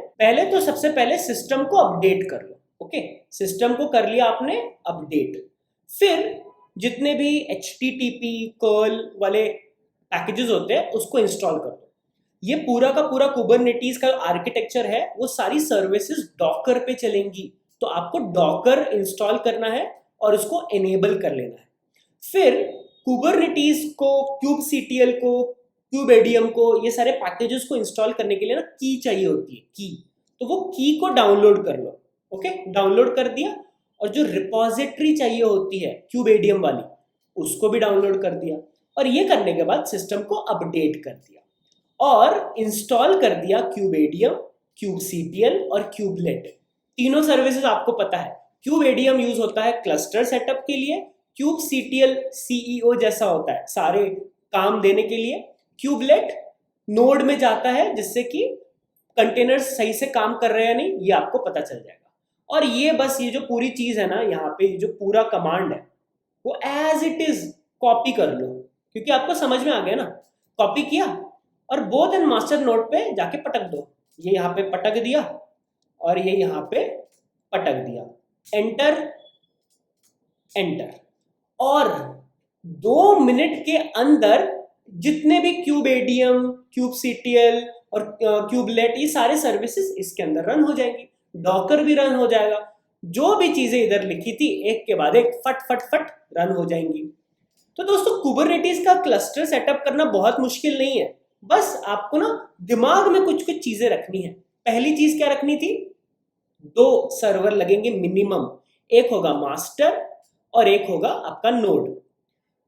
सबसे पहले सिस्टम को अपडेट कर लो। ओके, सिस्टम को कर लिया आपने अपडेट। फिर जितने भी HTTP कर्ल वाले पैकेजेस होते हैं उसको इंस्टॉल कर दो। ये पूरा का पूरा कुबरनेटीज का आर्किटेक्चर है, वो सारी सर्विसेज डॉकर पे चलेंगी, तो आपको डॉकर इंस्टॉल करना है और उसको एनेबल कर लेना है। फिर कुबरनेटीज को, kubectl को, kubeadm को, ये सारे पैकेजेस को इंस्टॉल करने के लिए ना की चाहिए होती है, की। तो वो की को डाउनलोड कर लो। ओके, डाउनलोड कर दिया। और जो रिपोजिटरी चाहिए होती है kubeadm वाली, उसको भी डाउनलोड कर दिया। और ये करने के बाद सिस्टम को अपडेट कर दिया और इंस्टॉल कर दिया kubeadm, kubectl और kubelet। तीनों सर्विसेज आपको पता है। kubeadm यूज होता है क्लस्टर सेटअप के लिए, kubectl CEO जैसा होता है सारे काम देने के लिए, kubelet नोड में जाता है जिससे कि कंटेनर्स सही से काम कर रहे हैं या नहीं ये आपको पता चल जाएगा। और ये बस ये जो पूरी चीज है ना, यहाँ पे जो पूरा कमांड है वो एज इट इज कॉपी कर लो, क्योंकि आपको समझ में आ गया ना। कॉपी किया और बोथ एंड मास्टर नोड पे जाके पटक दो। ये यहाँ पे पटक दिया और ये यहाँ पे पटक दिया, एंटर एंटर। और 2 मिनट के अंदर जितने भी kubeadm, kubectl और kubelet, ये सारे सर्विसेज इसके अंदर रन हो जाएंगी। डॉकर भी रन हो जाएगा। जो भी चीजें इधर लिखी थी एक के बाद एक फट फट फट रन हो जाएंगी। तो दोस्तों, कुबरनेटीज का क्लस्टर सेटअप करना बहुत मुश्किल नहीं है, बस आपको ना दिमाग में कुछ कुछ चीजें रखनी है। पहली चीज क्या रखनी थी? 2 सर्वर लगेंगे मिनिमम, एक होगा मास्टर और एक होगा आपका नोड।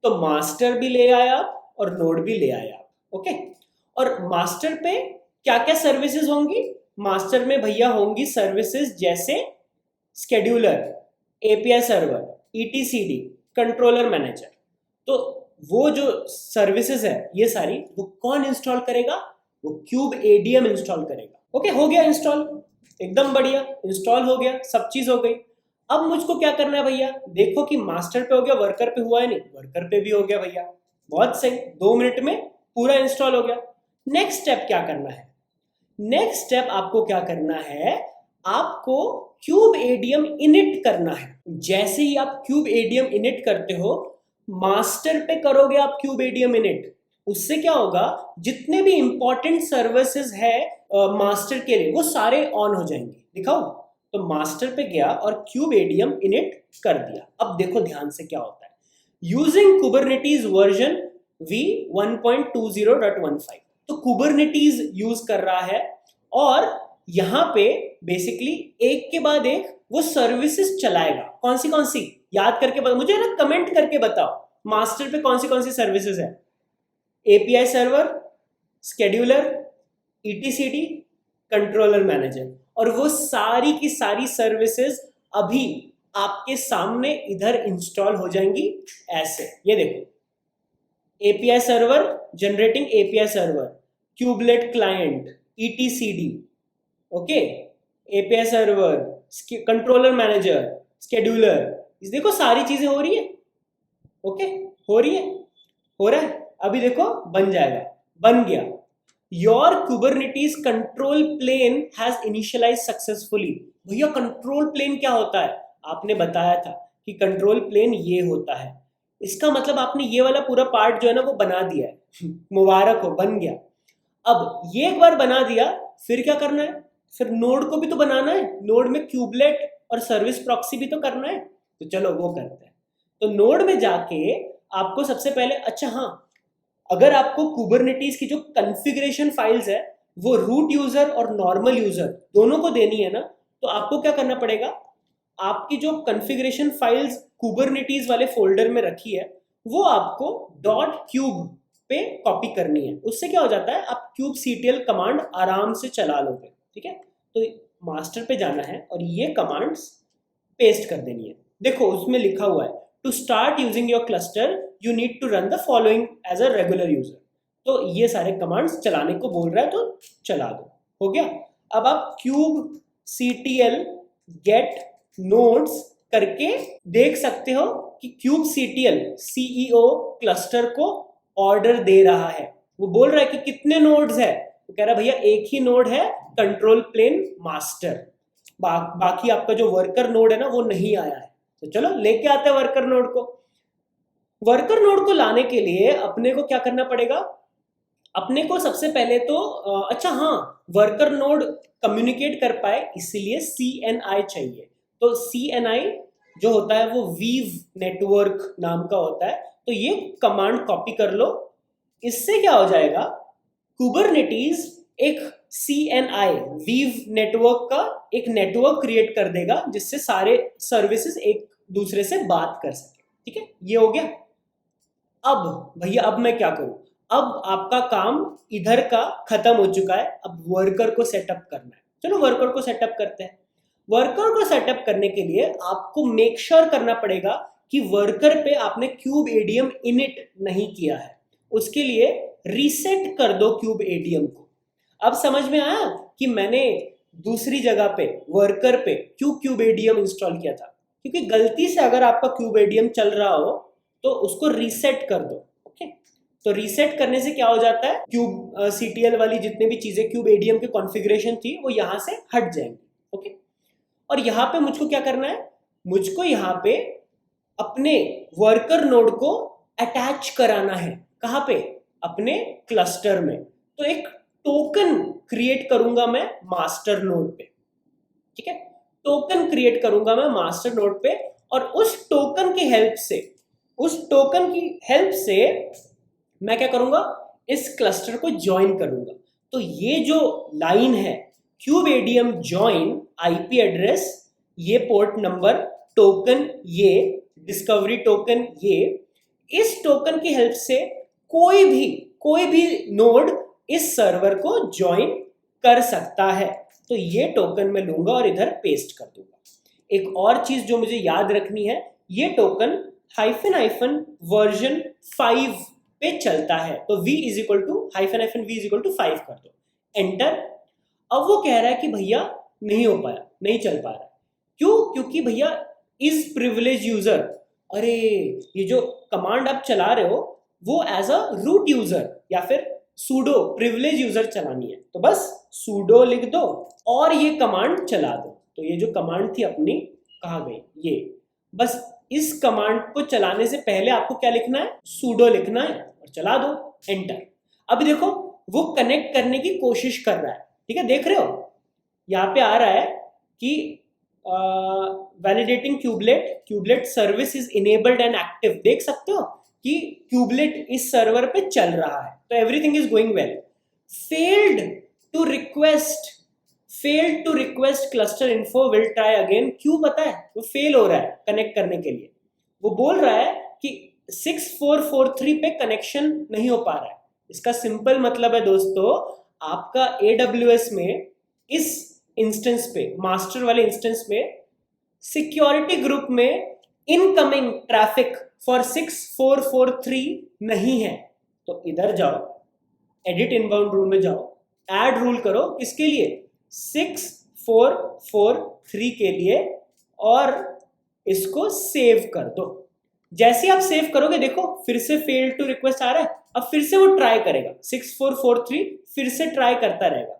तो मास्टर भी ले आया आप और नोड भी ले आया आप। ओके, और मास्टर पे क्या क्या सर्विसेज होंगी? मास्टर में भैया होंगी सर्विसेज जैसे scheduler, API server, ETCD, controller manager. तो वो जो सर्विसेज है ये सारी वो कौन इंस्टॉल करेगा? वो kubeadm इंस्टॉल करेगा। ओके, हो गया इंस्टॉल, एकदम बढ़िया इंस्टॉल हो गया, सब चीज हो गई। अब मुझको क्या करना है भैया? देखो कि मास्टर पे हो गया, वर्कर पे हुआ है नहीं? वर्कर पे भी हो गया भैया, बहुत सही, 2 मिनट में पूरा इंस्टॉल हो गया। नेक्स्ट स्टेप क्या करना है? नेक्स्ट स्टेप आपको क्या करना है? आपको kubeadm init करना है। जैसे ही आप kubeadm init करते हो, मास्टर पे करोगे आप kubeadm init, उससे क्या होगा? जितने भी इंपॉर्टेंट सर्विसेज है मास्टर के लिए वो सारे ऑन हो जाएंगे। दिखाओ, तो मास्टर पे गया और kubeadm init कर दिया। अब देखो ध्यान से क्या होता है। यूजिंग कुबरनेटीज वर्जन v1.20.15, तो कुबरनेटीज यूज कर रहा है और यहां पे बेसिकली एक के बाद एक वो सर्विसेज चलाएगा। कौन सी याद करके बताओ मुझे ना, कमेंट करके बताओ मास्टर पे कौन सी सर्विसेज है? API server, scheduler, ETCD, controller manager. और वो सारी की सारी सर्विसेज अभी आपके सामने इधर इंस्टॉल हो जाएंगी। ऐसे ये देखो, API server generating API server, kubelet client, ETCD, okay, API server, controller manager, scheduler, इस देखो सारी चीजें हो रही है। ओके, हो रही है, हो रहा है। अभी देखो बन जाएगा, बन गया। Your Kubernetes control plane has initialize successfully. भैया कंट्रोल प्लेन क्या होता है? आपने बताया था कि कंट्रोल प्लेन ये होता है। इसका मतलब आपने ये वाला पूरा पार्ट जो है ना वो बना दिया है। मुबारक हो, बन गया। अब ये एक बार बना दिया, फिर क्या करना है? फिर नोड को भी तो बनाना है। नोड में kubelet और सर्विस प्रॉक्सी भी तो करना है। तो चलो वो करते हैं। तो नोड में जाके आपको सबसे पहले, अच्छा हाँ, अगर आपको कुबरनेटीज की जो कॉन्फ़िगरेशन फाइल्स है वो रूट यूजर और नॉर्मल यूजर दोनों को देनी है ना, तो आपको क्या करना पड़ेगा? आपकी जो कॉन्फ़िगरेशन फाइल्स कुबरनेटीज वाले फोल्डर में रखी है वो आपको .cube पे कॉपी करनी है। उससे क्या हो जाता है, आप kubectl कमांड आराम से चला लोगे। ठीक है, तो मास्टर पे जाना है और ये कमांड्स पेस्ट कर देनी है। देखो उसमें लिखा हुआ है, to start using your cluster you need to run the following as a regular user. तो ये सारे कमांड्स चलाने को बोल रहा है, तो चला दो। हो गया। अब आप kubectl get nodes करके देख सकते हो कि kubectl CEO क्लस्टर को ऑर्डर दे रहा है। वो बोल रहा है कि कितने नोड्स है? वो कह रहा है भैया एक ही नोड है, कंट्रोल प्लेन मास्टर। बाकी आपका जो वर्कर नोड है ना वो नहीं आया है। तो चलो लेके आते हैं वर्कर नोड को। वर्कर नोड को लाने के लिए अपने को क्या करना पड़ेगा, अपने को सबसे पहले तो अच्छा हाँ, वर्कर नोड कम्युनिकेट कर पाए इसलिए CNI चाहिए। तो CNI जो होता है वो वीव नेटवर्क नाम का होता है। तो ये कमांड कॉपी कर लो। इससे क्या हो जाएगा, कुबरनेटीज एक CNI वीव नेटवर्क का एक नेटवर्क क्रिएट कर देगा जिससे सारे सर्विसेज एक दूसरे से बात कर सके। ठीक है, ये हो गया। अब भैया अब मैं क्या करूं, अब आपका काम इधर का खत्म हो चुका है, अब वर्कर को सेटअप करना है। चलो वर्कर को सेटअप करते हैं। वर्कर को सेटअप करने के लिए आपको मेक श्योर करना पड़ेगा कि वर्कर पे आपने क्यूब एडीएम इनिट नहीं किया है। उसके लिए रीसेट कर दो क्यूब एडीएम को। अब समझ में आया कि मैंने दूसरी जगह पे वर्कर पे क्यों क्यूब एडीएम इंस्टॉल किया था, क्योंकि गलती से अगर आपका क्यूब एडीएम चल रहा हो तो उसको रीसेट कर दो। ओके, तो रीसेट करने से क्या हो जाता है, क्यूब CTL वाली जितने भी चीजें क्यूब एडीएम के कॉन्फ़िगरेशन थी वो यहां से हट जाएंगी। ओके, और यहाँ पे मुझको क्या करना है, मुझको यहाँ पे अपने वर्कर नोड को अटैच कराना है। कहाँ पे, अपने क्लस्टर में। तो एक टोकन क्रिएट करूंगा मैं मास्टर नोड पे। ठीक है, टोकन क्रिएट करूंगा मैं मास्टर नोड पे, और उस टोकन की हेल्प से मैं क्या करूंगा, इस क्लस्टर को ज्वाइन करूंगा। तो ये जो लाइन है cube ADM join IP address, ये पोर्ट नंबर, टोकन ये, डिस्कवरी टोकन ये, इस टोकन की हेल्प से कोई भी नोड इस सर्वर को ज्वाइन कर सकता है। तो ये टोकन मैं लूंगा और इधर पेस्ट कर दूंगा। एक और चीज जो मुझे याद रखनी है, ये टोकन हाइफन वर्जन 5 पे चलता है। तो v is equal to -v 5 कर दो, एंटर। अब वो कह रहा है कि भैया नहीं हो पाया, नहीं चल पा रहा। क्यों, क्योंकि भैया इज प्रिविलेज यूजर। अरे ये जो कमांड आप चला रहे हो वो एज अ रूट यूजर या फिर सूडो प्रिविलेज यूजर चलानी है। तो बस सूडो लिख दो और ये कमांड चला दो। तो ये जो कमांड थी अपनी कहाँ गई, ये बस इस कमांड को चलाने से पहले आपको क्या लिखना है, सूडो लिखना है और चला दो, एंटर। अभी देखो वो कनेक्ट करने की कोशिश कर रहा है। ठीक है, देख रहे हो यहाँ पे आ रहा है कि validating kubelet service is enabled and active. देख सकते हो कि क्यूबलेट इस सर्वर पे चल रहा है, तो everything is going well. Failed to request cluster info, will try again. क्यों पता है, वो फेल हो रहा है कनेक्ट करने के लिए। वो बोल रहा है कि 6443 पे कनेक्शन नहीं हो पा रहा है। इसका सिंपल मतलब है दोस्तों, आपका AWS में इस इंस्टेंस पे, मास्टर वाले इंस्टेंस में सिक्योरिटी ग्रुप में इनकमिंग ट्रैफिक फॉर 6443 नहीं है। तो इधर जाओ, एडिट इनबाउंड रूल में जाओ, ऐड रूल करो, किसके लिए, 6443 के लिए, और इसको सेव कर दो। जैसे आप सेव करोगे देखो फिर से फेल टू रिक्वेस्ट आ रहा है। अब फिर से वो ट्राई करेगा, 6443 फिर से ट्राई करता रहेगा।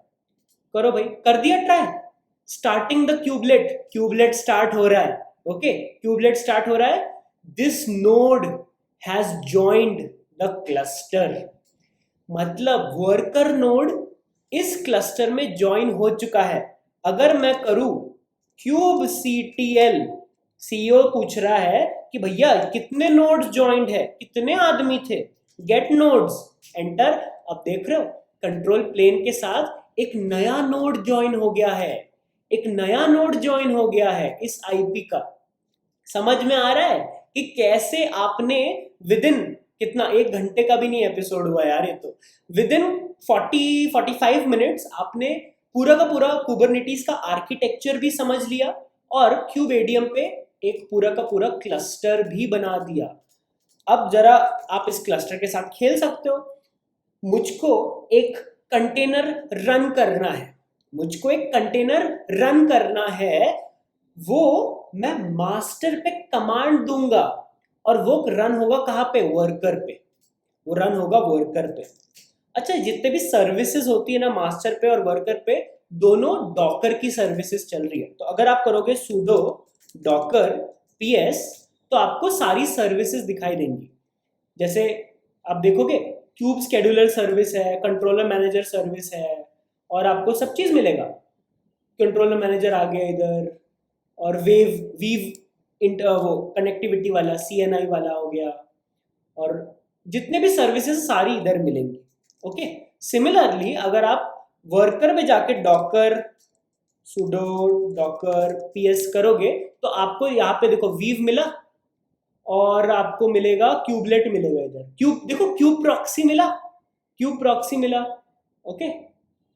करो भाई, कर दिया try. Starting the kubelet start हो रहा है। ओके, क्यूबलेट स्टार्ट हो रहा है। This node has joined the cluster, मतलब वर्कर नोड इस क्लस्टर में ज्वाइन हो चुका है। अगर मैं करूं kubectl, CEO पूछ रहा है कि भैया कितने नोड्स ज्वाइंड है, कितने आदमी थे, गेट नोड्स, एंटर। अब देख रहे हो कंट्रोल प्लेन के साथ एक नया नोड ज्वाइन हो गया है, इस IP का। समझ में आ रहा है कि कैसे आपने विदिन कितना, 1 घंटे का भी नहीं एपिसोड हुआ यार ये तो, विदिन 40-45 मिनट्स आपने पूरा का पूरा कुबरनेटीज का आर्किटेक्चर भी समझ लिया और क्यूब एडीएम पे एक पूरा का पूरा क्लस्टर भी बना दिया। अब जरा आप इस क्लस्टर के साथ खेल सकते हो। मुझको एक कंटेनर रन करना है, वो मैं मास्टर पे कमांड दूंगा और वो रन होगा कहाँ पे, वर्कर पे। अच्छा, जितने भी सर्विसेज होती है ना मास्टर पे और वर्कर पे, दोनों डॉकर की सर्विसेज चल रही है। तो अगर आप करोगे sudo docker ps तो आपको सारी सर्विसेज दिखाई देंगी। जैसे आप देखोगे क्यूब स्केड्यूलर सर्विस है, कंट्रोलर मैनेजर सर्विस है, और आपको सब चीज मिलेगा। कंट्रोलर मैनेजर आ गया इधर, और वीव वो कनेक्टिविटी वाला CNI वाला हो गया, और जितने भी सर्विसेज सारी इधर मिलेंगी। ओके, सिमिलरली अगर आप वर्कर में जाके डॉकर sudo docker ps करोगे तो आपको यहाँ पे देखो वीव मिला, और आपको मिलेगा क्यूबलेट मिलेगा इधर, क्यूब देखो क्यूब प्रॉक्सी मिला। ओके,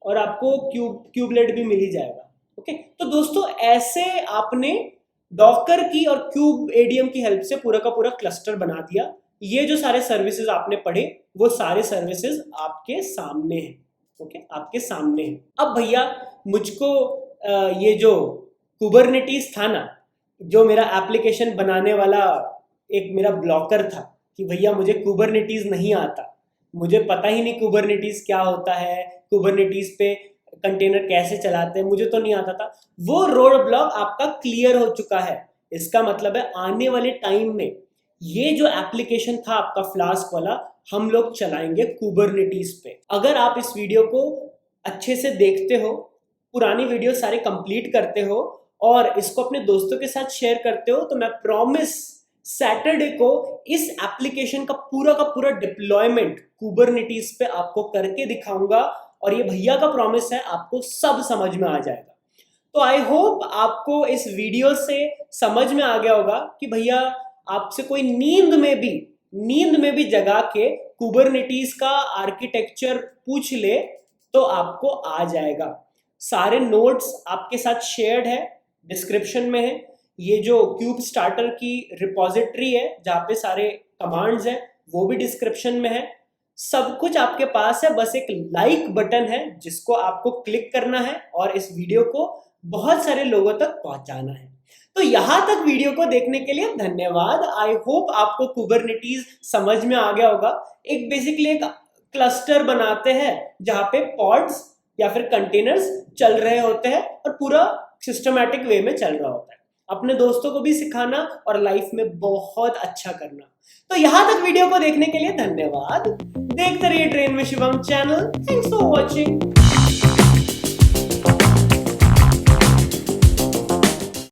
और आपको क्यूबलेट भी मिल ही जाएगा। ओके, तो दोस्तों ऐसे आपने डॉकर की और क्यूब एडीएम की हेल्प से पूरा का पूरा क्लस्टर बना दिया। ये जो सारे सर्विसेज आपने पढ़े वो सारे सर्विसेज आपके सामने हैं। ओके, आपके सामने हैं। अब भैया मुझको ये जो कुबरनेटिस था ना, जो मेरा एप्लीकेशन बनाने वाला एक मेरा ब्लॉकर था कि भैया मुझे कुबरनेटिस नहीं आता, मुझे पता ही नहीं कुबरनेटिस क्या होता है, कुबरनेटिस पे कंटेनर कैसे चलाते हैं, मुझे तो नहीं आता था। वो रोड ब्लॉक आपका क्लियर हो चुका है। इसका मतलब है आने वाले टाइम में ये जो एप्लीकेशन था आपका फ्लास्क वाला, हम लोग चलाएंगे कुबरनेटिस पे। अगर आप इस वीडियो को अच्छे से देखते हो, पुरानी वीडियो सारे कंप्लीट करते हो और इसको अपने दोस्तों के साथ शेयर करते हो, तो मैं प्रॉमिस सैटरडे को इस एप्लीकेशन का पूरा डिप्लॉयमेंट कुबरनेटिस पे आपको करके दिखाऊंगा, और ये भैया का प्रॉमिस है आपको सब समझ में आ जाएगा। तो आई होप आपको इस वीडियो से समझ में आ गया होगा कि भैया आपसे कोई नींद में भी जगा के कुबरनेटिस का आर्किटेक्चर पूछ ले तो आपको आ जाएगा। सारे नोट्स आपके साथ शेयर्ड है, डिस्क्रिप्शन में है। ये जो क्यूब स्टार्टर की रिपोजिटरी है जहाँ पे सारे कमांड्स हैं वो भी डिस्क्रिप्शन में है। सब कुछ आपके पास है, बस एक लाइक बटन है जिसको आपको क्लिक करना है और इस वीडियो को बहुत सारे लोगों तक पहुंचाना है। तो यहां तक वीडियो को देखने के लिए धन्यवाद। आई होप आपको कुबरनेटिस समझ में आ गया होगा। एक बेसिकली एक क्लस्टर बनाते हैं जहां पे पॉड्स या फिर कंटेनर्स चल रहे होते हैं और पूरा सिस्टमैटिक वे में चल रहा होता है। अपने दोस्तों को भी सिखाना और लाइफ में बहुत अच्छा करना। तो यहां तक वीडियो को देखने के लिए धन्यवाद। देखते रहिए ट्रेन में Shivam channel. Thanks for watching.